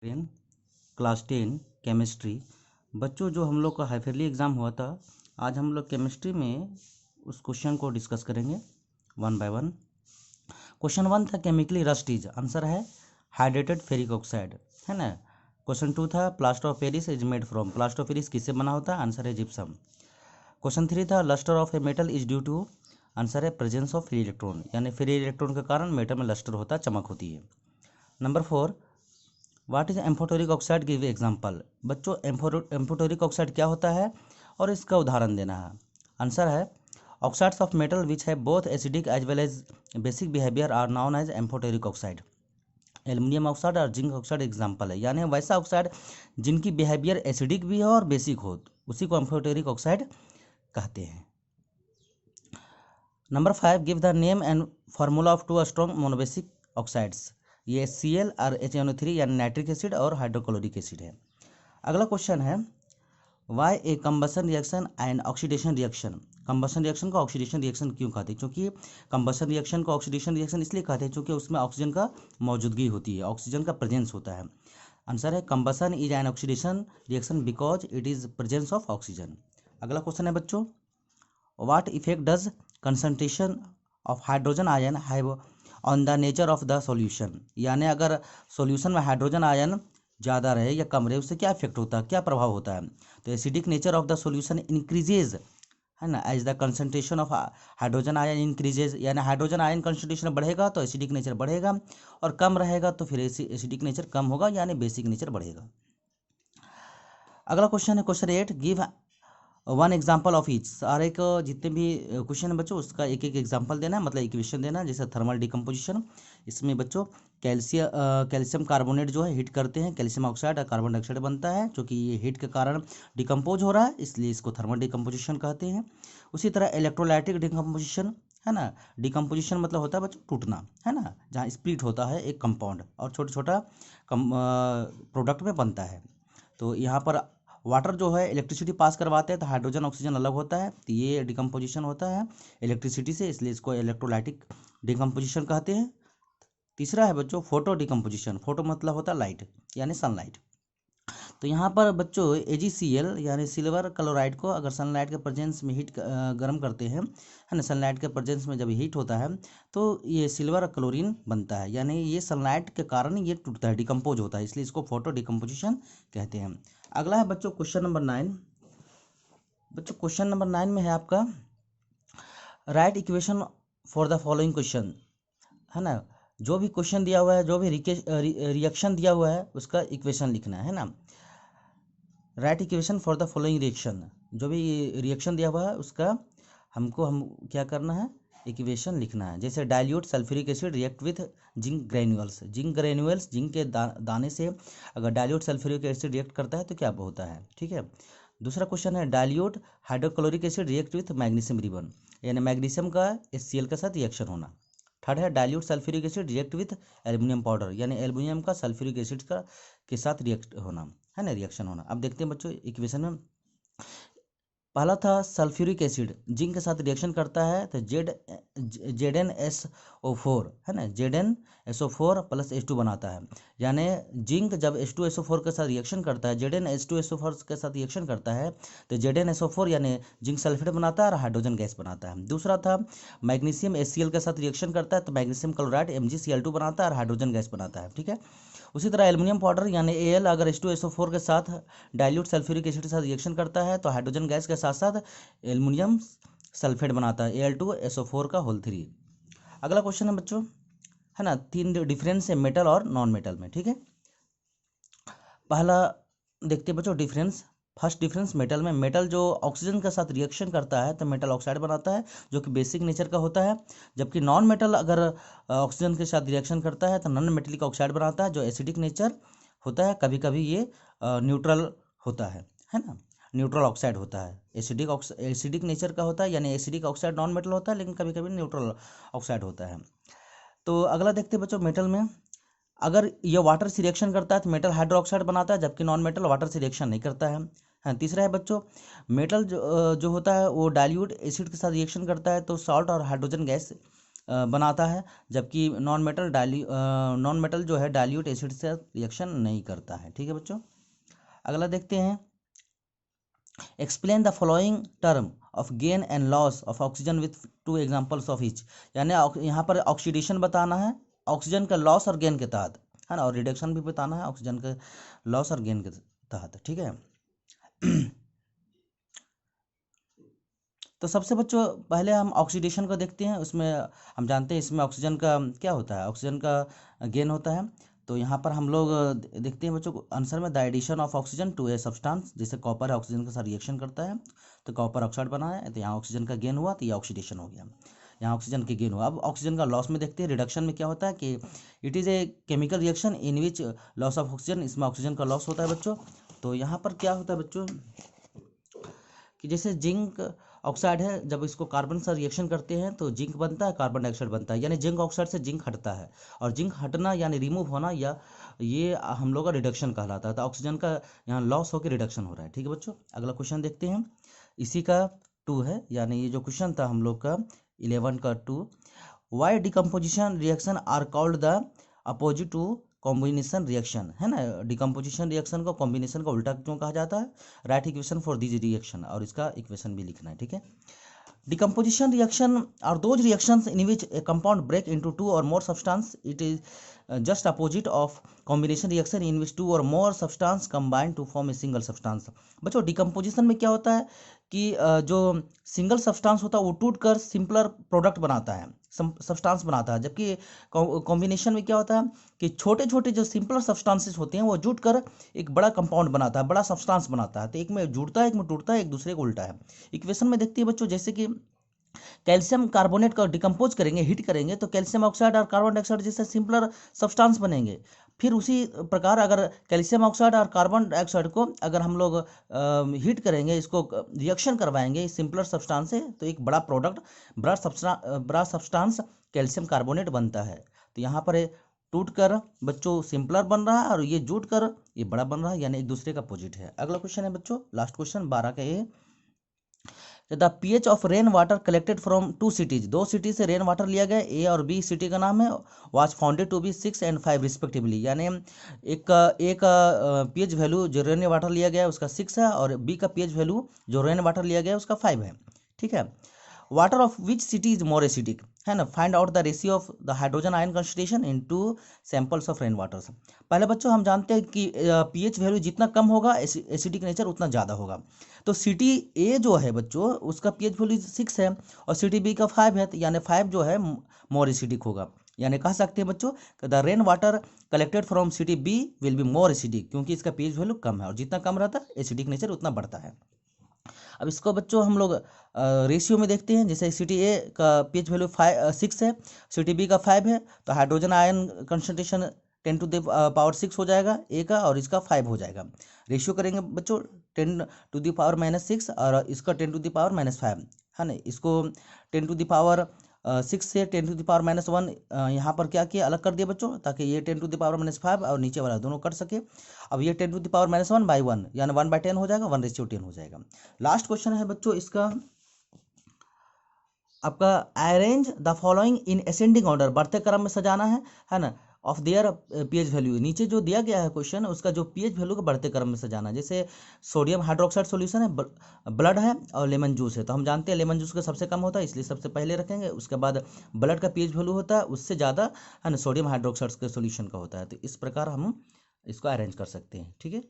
Ten class 10 chemistry. बच्चों, जो हम लोग का हाइफेरली एग्ज़ाम हुआ था, आज हम लोग केमिस्ट्री में उस क्वेश्चन को डिस्कस करेंगे वन बाय वन। क्वेश्चन 1 था केमिकली रस्ट इज, आंसर है हाइड्रेटेड फेरिक ऑक्साइड, है ना। क्वेश्चन 2 था plaster of Paris is made from, plaster of Paris किससे बना होता है, आंसर है जिप्सम। क्वेश्चन 3 था lustre of a metal is due to, answer है प्रेजेंस ऑफ फ्री इलेक्ट्रॉन, यानी फ्री इलेक्ट्रॉन के कारण मेटल में लस्टर होता है, चमक होती है। Number 4, what is amphoteric oxide, give example. बच्चों, एम्फोटेरिक ऑक्साइड क्या होता है और इसका उदाहरण देना है। आंसर है ऑक्साइड्स ऑफ मेटल विच है both acidic as well as basic behaviour are known as amphoteric oxide. Aluminium oxide और जिंक ऑक्साइड एग्जाम्पल है, यानी वैसा ऑक्साइड जिनकी बिहेवियर एसिडिक भी हो और बेसिक हो, उसी को एम्फोटेरिक ऑक्साइड कहते हैं। Number 5, give the name and formula of two strong monobasic oxides. ये Cl और HNO3 यानी नाइट्रिक एसिड और हाइड्रोक्लोरिक एसिड है। अगला क्वेश्चन है why a combustion reaction and oxidation reaction. Combustion reaction को ऑक्सीडेशन रिएक्शन क्यों कहते हैं? क्योंकि कंबसन रिएक्शन को ऑक्सीडेशन रिएक्शन इसलिए कहते हैं क्योंकि उसमें ऑक्सीजन का मौजूदगी होती है, ऑक्सीजन का प्रेजेंस होता है। आंसर है combustion is an oxidation reaction because it is presence of oxygen. अगला क्वेश्चन है बच्चों, what effect does concentration of hydrogen ion have on the nature of the solution. यानी अगर सॉल्यूशन में हाइड्रोजन आयन ज़्यादा रहे या कम रहे, उससे क्या इफेक्ट होता है, क्या प्रभाव होता है? तो acidic nature of the solution increases, है ना, as the concentration of hydrogen ion increases, यानी हाइड्रोजन आयन कंसंट्रेशन बढ़ेगा तो एसिडिक नेचर बढ़ेगा, और कम रहेगा तो फिर एसिडिक नेचर कम होगा, यानी बेसिक नेचर बढ़ेगा। अगला क्वेश्चन है question 8, give one example of each. सारे को जितने भी क्वेश्चन है बच्चों, उसका एक एक एग्जाम्पल देना है, मतलब इक्वेशन देना है। जैसे थर्मल डिकम्पोजिशन, इसमें बच्चों कैल्शियम कार्बोनेट जो है हीट करते हैं, कैल्शियम ऑक्साइड और कार्बन डाइऑक्साइड बनता है, क्योंकि ये हीट के कारण डिकम्पोज हो रहा है, इसलिए इसको थर्मल डिकम्पोजिशन कहते हैं। उसी तरह इलेक्ट्रोलाइटिक डिकम्पोजिशन, है ना। डिकम्पोजिशन मतलब होता है बच्चों टूटना, है ना, जहाँ स्प्लिट होता है एक कंपाउंड और छोटा छोटा प्रोडक्ट में बनता है। तो यहाँ पर वाटर जो है इलेक्ट्रिसिटी पास करवाते हैं तो हाइड्रोजन ऑक्सीजन अलग होता है, तो ये डिकम्पोजिशन होता है इलेक्ट्रिसिटी से, इसलिए इसको इलेक्ट्रोलाइटिक डिकम्पोजिशन कहते हैं। तीसरा है बच्चों फोटो डिकम्पोजिशन। फोटो मतलब होता है लाइट, यानी सनलाइट। तो यहाँ पर बच्चों AgCl यानी सिल्वर क्लोराइड को अगर सनलाइट के प्रेजेंस में हीट गर्म करते हैं, है ना, सनलाइट के प्रेजेंस में जब हीट होता है तो ये सिल्वर क्लोरीन बनता है, यानी ये सनलाइट के कारण ये टूटता है, डिकम्पोज होता है, इसलिए इसको फोटो डिकम्पोजिशन कहते हैं। अगला है बच्चों क्वेश्चन नंबर 9। बच्चों क्वेश्चन नंबर 9 में है आपका right equation for the following question, है ना। जो भी क्वेश्चन दिया हुआ है, जो भी रिएक्शन दिया हुआ है, उसका इक्वेशन लिखना है ना। Right equation for the following reaction, जो भी रिएक्शन दिया हुआ है उसका हम क्या करना है, इक्वेशन लिखना है। जैसे dilute sulphuric acid react with zinc granules. Zinc granules zinc के दाने से अगर डाइल्यूट सल्फ्यूरिक एसिड रिएक्ट करता है तो क्या होता है, ठीक है। दूसरा क्वेश्चन है dilute hydrochloric acid react with magnesium ribbon, यानी मैग्नीशियम का HCl के साथ रिएक्शन होना। थर्ड है dilute sulphuric acid react with aluminium powder, यानी एल्युमिनियम का सल्फ्यूरिक एसिड का के साथ रिएक्ट होना, है ना, रिएक्शन होना। अब देखते हैं बच्चों इक्वेशन में, पहला था सल्फ्यूरिक एसिड जिंक के साथ रिएक्शन करता है तो ZnSO4, है ना, ZnSO4 प्लस H2 बनाता है, यानी जिंक जब H2SO4 के साथ रिएक्शन करता है, ZnH2SO4 के साथ रिएक्शन करता है तो ZnSO4 यानी जिंक सल्फेट बनाता है और हाइड्रोजन गैस बनाता है। दूसरा था मैग्नीशियम HCl के साथ रिएक्शन करता है तो मैग्नीशियम क्लोराइड MgCl2 बनाता है और हाइड्रोजन गैस बनाता है, ठीक है। उसी तरह एल्युमिनियम पाउडर यानी Al अगर H2SO4 के साथ डाइल्यूट सल्फ्यूरिक एसिड के साथ रिएक्शन करता है तो हाइड्रोजन गैस के साथ साथ एल्युमिनियम सल्फेट बनाता है, Al2SO4 का होल 3। अगला क्वेश्चन है बच्चों, है ना, 3 डिफरेंस है मेटल और नॉन मेटल में, ठीक है। पहला देखते हैं बच्चों डिफरेंस। फर्स्ट डिफरेंस मेटल में, मेटल जो ऑक्सीजन के साथ रिएक्शन करता है तो मेटल ऑक्साइड बनाता है जो कि बेसिक नेचर का होता है, जबकि नॉन मेटल अगर ऑक्सीजन के साथ रिएक्शन करता है तो नॉन मेटेलिक ऑक्साइड बनाता है जो एसिडिक नेचर होता है, कभी कभी ये न्यूट्रल होता है ना, न्यूट्रल ऑक्साइड होता है, एसिडिक नेचर का होता है, यानी एसिडिक ऑक्साइड नॉन मेटल होता है लेकिन कभी कभी न्यूट्रल ऑक्साइड होता है। तो अगला देखते हैं बच्चों मेटल में, अगर ये वाटर से रिएक्शन करता है तो मेटल हाइड्रोक्साइड बनाता है, जबकि नॉन मेटल वाटर से रिएक्शन नहीं करता है। हाँ, तीसरा है बच्चों मेटल जो होता है वो डाइल्यूट एसिड के साथ रिएक्शन करता है तो सॉल्ट और हाइड्रोजन गैस बनाता है, जबकि नॉन मेटल जो है डाइल्यूट एसिड से रिएक्शन नहीं करता है। ठीक है बच्चों, अगला देखते हैं। Explain the following term of gain and loss of oxygen with 2 examples of each, यानी यहाँ पर ऑक्सीडेशन बताना है ऑक्सीजन का लॉस और गेन के तहत, है ना, और रिडक्शन भी बताना है ऑक्सीजन के लॉस और गेन के तहत। ठीक है तो सबसे बच्चों पहले हम ऑक्सीडेशन को देखते हैं। उसमें हम जानते हैं इसमें ऑक्सीजन का क्या होता है, ऑक्सीजन का गेन होता है। तो यहाँ पर हम लोग देखते हैं बच्चों आंसर में, the addition of oxygen to a substance, जैसे कॉपर है ऑक्सीजन के साथ रिएक्शन करता है तो कॉपर ऑक्साइड बना है, तो यहाँ ऑक्सीजन का गेन हुआ तो ये ऑक्सीडेशन हो गया, यहाँ ऑक्सीजन के गेन हुआ। अब ऑक्सीजन का लॉस में देखते हैं, रिडक्शन में क्या होता है कि it is a chemical reaction in which loss of oxygen, इसमें ऑक्सीजन का लॉस होता है बच्चों। तो यहाँ पर क्या होता है बच्चों कि जैसे जिंक ऑक्साइड है, जब इसको कार्बन से रिएक्शन करते हैं तो जिंक बनता है, कार्बन डाइऑक्साइड बनता है, यानी जिंक ऑक्साइड से जिंक हटता है, और जिंक हटना यानी रिमूव होना, या ये हम लोग का रिडक्शन कहलाता है। तो ऑक्सीजन का यहाँ लॉस होकर रिडक्शन हो रहा है। ठीक है बच्चों, अगला क्वेश्चन देखते हैं, इसी का 2 है, यानी ये जो क्वेश्चन था हम लोग का 11 का 2, why decomposition reaction are called the opposite to combination reaction, है ना, डिकम्पोजिशन रिएक्शन को कॉम्बिनेशन का उल्टा क्यों कहा जाता है, right equation for this reaction, और इसका इक्वेशन भी लिखना है। ठीक है, decomposition reaction are those reactions in which a compound break into 2 or more substance. It is just opposite of combination reaction in which 2 or more substance combine to form a single substance. बच्चों decomposition में क्या होता है कि जो single substance होता है वो टूट कर सिंपलर प्रोडक्ट बनाता है, सब्सटेंस बनाता है, जबकि कॉम्बिनेशन में क्या होता है कि छोटे छोटे जो सिंपलर सब्सटेंसेस होते हैं वो जुट कर एक बड़ा कंपाउंड बनाता है, बड़ा सब्सटेंस बनाता है। तो एक में जुड़ता है, एक में टूटता है, एक दूसरे को उल्टा है। इक्वेशन में देखते हैं बच्चों, जैसे कि कैल्शियम कार्बोनेट का डिकम्पोज करेंगे, हीट करेंगे तो कैल्शियम ऑक्साइड और कार्बन डाइऑक्साइड जैसे सिंपलर सब्सटेंस बनेंगे। फिर उसी प्रकार अगर कैल्शियम ऑक्साइड और कार्बन डाइऑक्साइड को अगर हम लोग हीट करेंगे, इसको रिएक्शन करवाएंगे इस सिंपलर सब्सटेंस से, तो एक बड़ा प्रोडक्ट, बड़ा सब्सटेंस कैल्शियम कार्बोनेट बनता है। तो यहाँ पर टूट कर बच्चों सिंपलर बन रहा है और ये जुट कर ये बड़ा बन रहा है, यानी एक दूसरे का अपोजिट है। अगला क्वेश्चन है बच्चों, लास्ट क्वेश्चन 12 का ये, the pH of rain water collected from 2 cities, 2 city से रेन वाटर लिया गया, ए और बी सिटी का नाम है, was founded to be 6 and 5 respectively, यानी एक का पीएच वैल्यू जो रेन वाटर लिया गया है उसका 6 है, और बी का पीएच वैल्यू जो रेन वाटर लिया गया है उसका 5 है। ठीक है, water of which city is more acidic, है ना, find out the ratio of the hydrogen ion concentration into samples of rain water. पहले बच्चों हम जानते हैं कि पीएच वैल्यू जितना कम होगा एसिडिक नेचर उतना ज़्यादा होगा। तो सिटी ए जो है बच्चों उसका पीएच वैल्यू 6 है और सिटी बी का 5 है, तो यानी 5 जो है मोर एसिडिक होगा, यानी कह सकते हैं बच्चों the rain water collected from city B will be more acidic, क्योंकि इसका पीएच वैल्यू कम है, और जितना कम रहता है एसिडिक नेचर उतना बढ़ता है। अब इसको बच्चों हम लोग रेशियो में देखते हैं, जैसे सिटी ए का पीएच वैल्यू 6 है, सिटी बी का 5 है, तो hydrogen ion concentration 10 to the power 6 हो जाएगा ए का, और इसका 5 हो जाएगा। रेशियो करेंगे बच्चों 10 to the power -6 और इसका 10 to the power -5, है ना, इसको 10 to the power 6 से 10 to the power -1 यहाँ पर क्या किया, अलग कर दिया बच्चों, ताकि ये 10 to the power -5 और नीचे वाला दोनों कट सके। अब ये 10 to the power -1/1 यानी 1/10 हो जाएगा, 1:10 हो जाएगा। लास्ट क्वेश्चन है बच्चों इसका आपका, arrange the following in ascending order, बढ़ते क्रम में सजाना है ना, ऑफ देयर पीएच वैल्यू, नीचे जो दिया गया है क्वेश्चन उसका जो पीएच वैल्यू को बढ़ते क्रम में सजाना है। जैसे सोडियम हाइड्रोक्साइड सॉल्यूशन है, ब्लड है और लेमन जूस है, तो हम जानते हैं लेमन जूस का सबसे कम होता है इसलिए सबसे पहले रखेंगे, उसके बाद ब्लड का पीएच वैल्यू होता है उससे ज़्यादा, है ना, सोडियम हाइड्रोक्साइड के सॉल्यूशन का होता है। तो इस प्रकार हम इसको अरेंज कर सकते हैं। ठीक है।